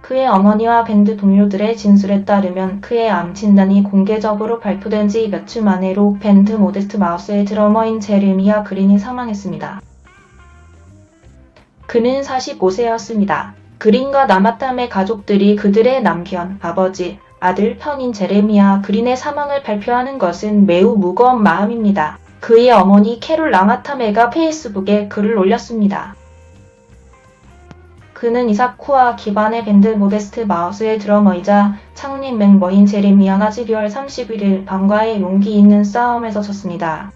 그의 어머니와 밴드 동료들의 진술에 따르면 그의 암 진단이 공개적으로 발표된 지 몇 주 만에 록 밴드 모데스트 마우스의 드러머인 제레미야 그린이 사망했습니다. 그는 45세였습니다. 그린과 나마탐의 가족들이 그들의 남편, 아버지, 아들, 편인 제레미야 그린의 사망을 발표하는 것은 매우 무거운 마음입니다. 그의 어머니 캐롤 나마탐애가 페이스북에 글을 올렸습니다. 그는 이사쿠와 기반의 밴드 모데스트 마우스의 드러머이자 창립 멤버인 제레미야가 12월 31일 밤과의 용기 있는 싸움에서 졌습니다.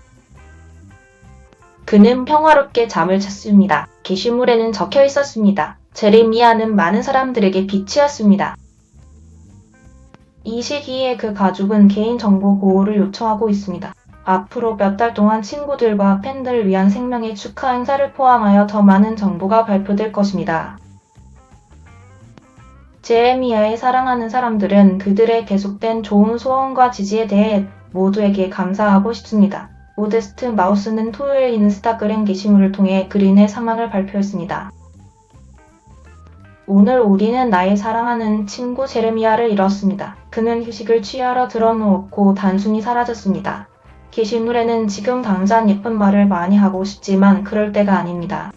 그는 평화롭게 잠을 잤습니다. 게시물에는 적혀 있었습니다. 제레미야는 많은 사람들에게 빛이었습니다. 이 시기에 그 가족은 개인정보 보호를 요청하고 있습니다. 앞으로 몇 달 동안 친구들과 팬들을 위한 생명의 축하 행사를 포함하여 더 많은 정보가 발표될 것입니다. 제레미야의 사랑하는 사람들은 그들의 계속된 좋은 소원과 지지에 대해 모두에게 감사하고 싶습니다. 모데스트 마우스는 토요일 인스타그램 게시물을 통해 그린의 사망을 발표했습니다. 오늘 우리는 나의 사랑하는 친구 제레미야를 잃었습니다. 그는 휴식을 취하러 들어누웠고 단순히 사라졌습니다. 게시물에는 지금 당장 예쁜 말을 많이 하고 싶지만 그럴 때가 아닙니다.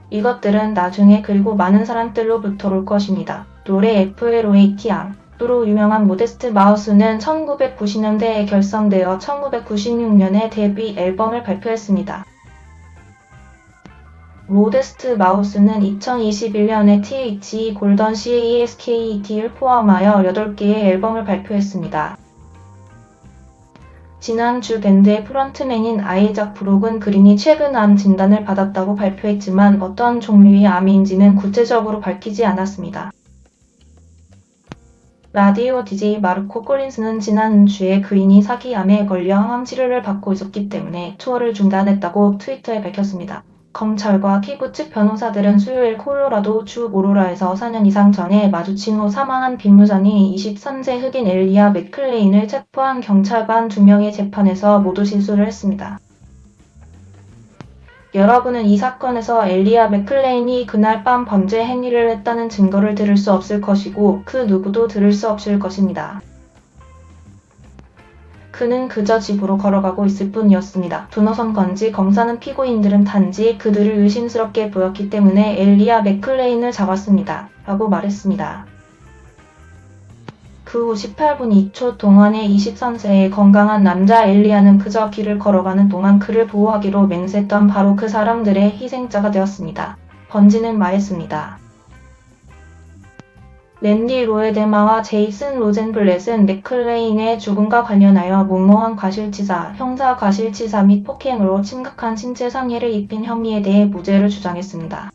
이것들은 나중에 그리고 많은 사람들로부터 올 것입니다. 노래 FLOAT로 유명한 모데스트 마우스는 1990년대에 결성되어 1996년에 데뷔 앨범을 발표했습니다. 모데스트 마우스는 2021년에 THE 골던 CASKET를 포함하여 8개의 앨범을 발표했습니다. 지난주 밴드의 프런트맨인 아이작 브록은 그린이 최근 암 진단을 받았다고 발표했지만 어떤 종류의 암인지는 구체적으로 밝히지 않았습니다. 라디오 DJ 마르코 콜린스는 지난주에 그린이 사기암에 걸려 항암 치료를 받고 있었기 때문에 투어를 중단했다고 트위터에 밝혔습니다. 검찰과 피고 측 변호사들은 수요일 콜로라도 주 오로라에서 4년 이상 전에 마주친 후 사망한 빈무장이 23세 흑인 엘리아 맥클레인을 체포한 경찰관 2명의 재판에서 모두 실수를 했습니다. 여러분은 이 사건에서 엘리아 맥클레인이 그날 밤 범죄 행위를 했다는 증거를 들을 수 없을 것이고 그 누구도 들을 수 없을 것입니다. 그는 그저 집으로 걸어가고 있을 뿐이었습니다. 분노선 건지 검사는 피고인들은 단지 그들을 의심스럽게 보였기 때문에 엘리아 맥클레인을 잡았습니다. 라고 말했습니다. 그 후 18분 2초 동안의 23세의 건강한 남자 엘리아는 그저 길을 걸어가는 동안 그를 보호하기로 맹세했던 바로 그 사람들의 희생자가 되었습니다. 번지는 말했습니다. 랜디 로에데마와 제이슨 로젠블렛은 맥클레인의 죽음과 관련하여 무모한 과실치사, 형사 과실치사 및 폭행으로 심각한 신체 상해를 입힌 혐의에 대해 무죄를 주장했습니다.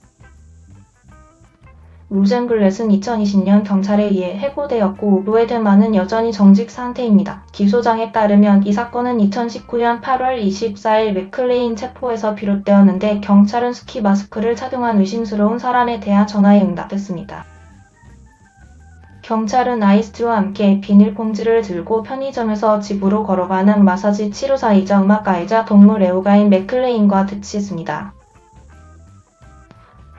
로젠블렛은 2020년 경찰에 의해 해고되었고 로에데마는 여전히 정직 상태입니다. 기소장에 따르면 이 사건은 2019년 8월 24일 맥클레인 체포에서 비롯되었는데 경찰은 스키 마스크를 착용한 의심스러운 사람에 대한 전화에 응답했습니다. 경찰은 아이스트와 함께 비닐봉지를 들고 편의점에서 집으로 걸어가는 마사지 치료사이자 음악가이자 동물 애호가인 맥클레인과 대치했습니다.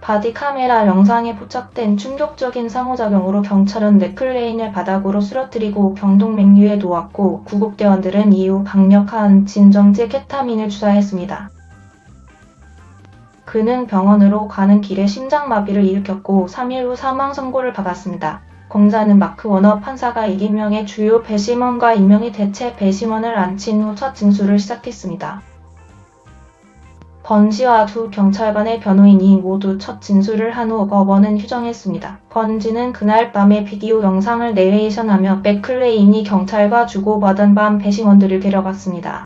바디카메라 영상에 포착된 충격적인 상호작용으로 경찰은 맥클레인을 바닥으로 쓰러뜨리고 경동맥류에 놓았고 구급대원들은 이후 강력한 진정제 케타민을 주사했습니다. 그는 병원으로 가는 길에 심장마비를 일으켰고 3일 후 사망 선고를 받았습니다. 공자는 마크 워너 판사가 이기명의 주요 배심원과 익명의 대체 배심원을 앉힌 후 첫 진술을 시작했습니다. 번지와 두 경찰관의 변호인이 모두 첫 진술을 한 후 법원은 휴정했습니다. 번지는 그날 밤에 비디오 영상을 내레이션하며 맥클레인이 경찰과 주고받은 밤 배심원들을 데려갔습니다.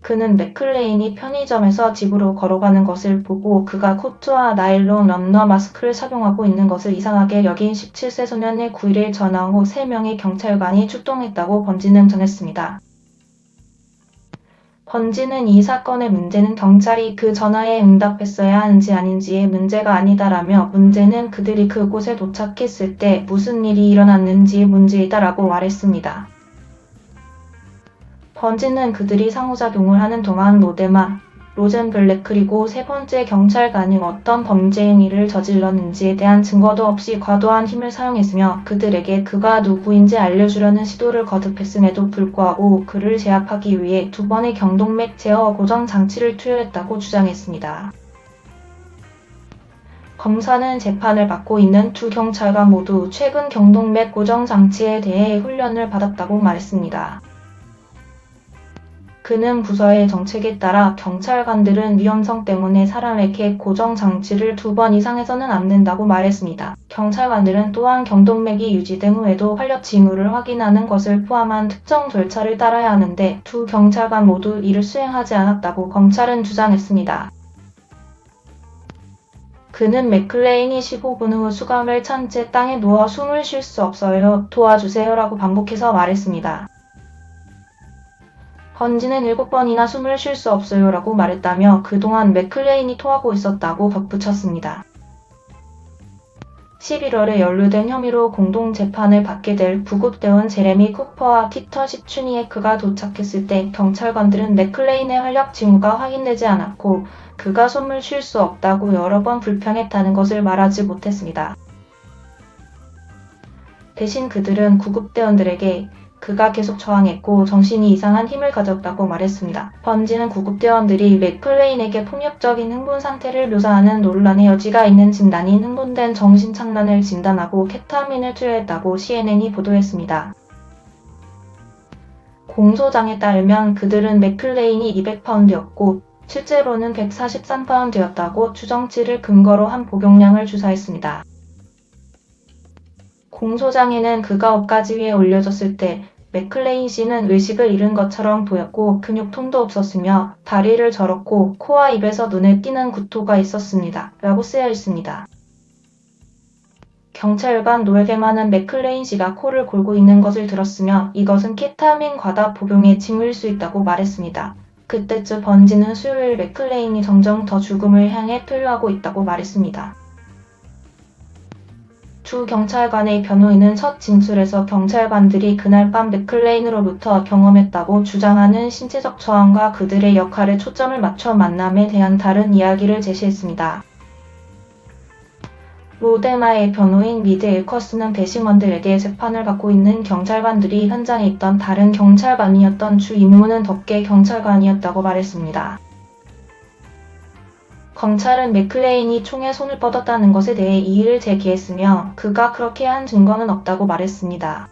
그는 맥클레인이 편의점에서 집으로 걸어가는 것을 보고 그가 코트와 나일론 럼너 마스크를 착용하고 있는 것을 이상하게 여긴 17세 소년의 9일을 전화 후 3명의 경찰관이 출동했다고 번지는 전했습니다. 번지는 이 사건의 문제는 경찰이 그 전화에 응답했어야 하는지 아닌지의 문제가 아니다라며 문제는 그들이 그곳에 도착했을 때 무슨 일이 일어났는지의 문제이다라고 말했습니다. 번지는 그들이 상호작용을 하는 동안 로젠블랙 그리고 세 번째 경찰관이 어떤 범죄 행위를 저질렀는지에 대한 증거도 없이 과도한 힘을 사용했으며 그들에게 그가 누구인지 알려주려는 시도를 거듭했음에도 불구하고 그를 제압하기 위해 2번의 경동맥 제어 고정 장치를 투여했다고 주장했습니다. 검사는 재판을 받고 있는 두 경찰관 모두 최근 경동맥 고정 장치에 대해 훈련을 받았다고 말했습니다. 그는 부서의 정책에 따라 경찰관들은 위험성 때문에 사람에게 고정 장치를 2번 이상해서는 안 된다고 말했습니다. 경찰관들은 또한 경동맥이 유지된 후에도 활력 징후를 확인하는 것을 포함한 특정 절차를 따라야 하는데 두 경찰관 모두 이를 수행하지 않았다고 검찰은 주장했습니다. 그는 맥클레인이 15분 후 수감을 찬 채 땅에 누워 숨을 쉴 수 없어요. 도와주세요라고 반복해서 말했습니다. 번지는 7번이나 숨을 쉴 수 없어요 라고 말했다며 그동안 맥클레인이 토하고 있었다고 덧붙였습니다. 11월에 연루된 혐의로 공동재판을 받게 될 구급대원 제레미 쿠퍼와 피터 시추니에크가 도착했을 때 경찰관들은 맥클레인의 활력 징후가 확인되지 않았고 그가 숨을 쉴 수 없다고 여러 번 불평했다는 것을 말하지 못했습니다. 대신 그들은 구급대원들에게 그가 계속 저항했고 정신이 이상한 힘을 가졌다고 말했습니다. 번지는 구급대원들이 맥클레인에게 폭력적인 흥분 상태를 묘사하는 논란의 여지가 있는 진단인 흥분된 정신착란을 진단하고 케타민을 투여했다고 CNN이 보도했습니다. 공소장에 따르면 그들은 맥클레인이 200파운드였고 실제로는 143파운드였다고 추정치를 근거로 한 복용량을 주사했습니다. 공소장에는 그가 업가지 위에 올려졌을 때 맥클레인 씨는 의식을 잃은 것처럼 보였고 근육통도 없었으며 다리를 저렸고 코와 입에서 눈에 띄는 구토가 있었습니다. 라고 쓰여 있습니다. 경찰관 노에게만은 맥클레인 씨가 코를 골고 있는 것을 들었으며 이것은 케타민 과다 복용의 징후일 수 있다고 말했습니다. 그때쯤 번지는 수요일 맥클레인이 점점 더 죽음을 향해推하고 있다고 말했습니다. 두 경찰관의 변호인은 첫 진술에서 경찰관들이 그날 밤 맥클레인으로부터 경험했다고 주장하는 신체적 저항과 그들의 역할에 초점을 맞춰 만남에 대한 다른 이야기를 제시했습니다. 로데마의 변호인 미드 엘커스는 배심원들에게 재판을 받고 있는 경찰관들이 현장에 있던 다른 경찰관이었던 주 임무는 덕계 경찰관이었다고 말했습니다. 검찰은 맥클레인이 총에 손을 뻗었다는 것에 대해 이의를 제기했으며 그가 그렇게 한 증거는 없다고 말했습니다.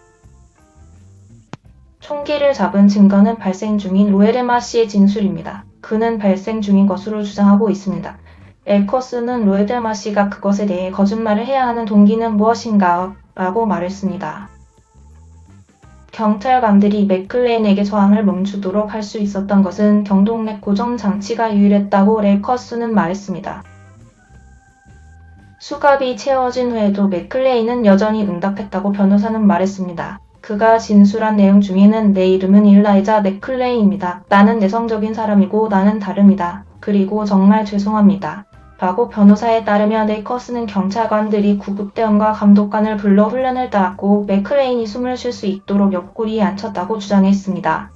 총기를 잡은 증거는 발생 중인 로에르마 씨의 진술입니다. 그는 발생 중인 것으로 주장하고 있습니다. 엘커스는 로에르마 씨가 그것에 대해 거짓말을 해야 하는 동기는 무엇인가? 라고 말했습니다. 경찰관들이 맥클레인에게 저항을 멈추도록 할 수 있었던 것은 경동맥 고정 장치가 유일했다고 엘커스는 말했습니다. 수갑이 채워진 후에도 맥클레인은 여전히 응답했다고 변호사는 말했습니다. 그가 진술한 내용 중에는 내 이름은 일라이자 맥클레인입니다. 나는 내성적인 사람이고 나는 다릅니다. 그리고 정말 죄송합니다. 라고 변호사에 따르면 엘커스는 경찰관들이 구급대원과 감독관을 불러 훈련을 따랐고 맥클레인이 숨을 쉴 수 있도록 옆구리에 앉혔다고 주장했습니다.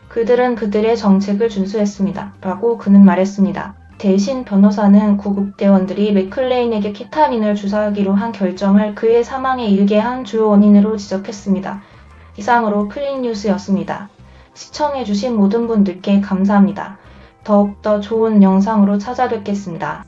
그들은 그들의 정책을 준수했습니다. 라고 그는 말했습니다. 대신 변호사는 구급대원들이 맥클레인에게 케타민을 주사하기로 한 결정을 그의 사망에 이르게 한 주요 원인으로 지적했습니다. 이상으로 클릭뉴스였습니다. 시청해주신 모든 분들께 감사합니다. 더욱더 좋은 영상으로 찾아뵙겠습니다.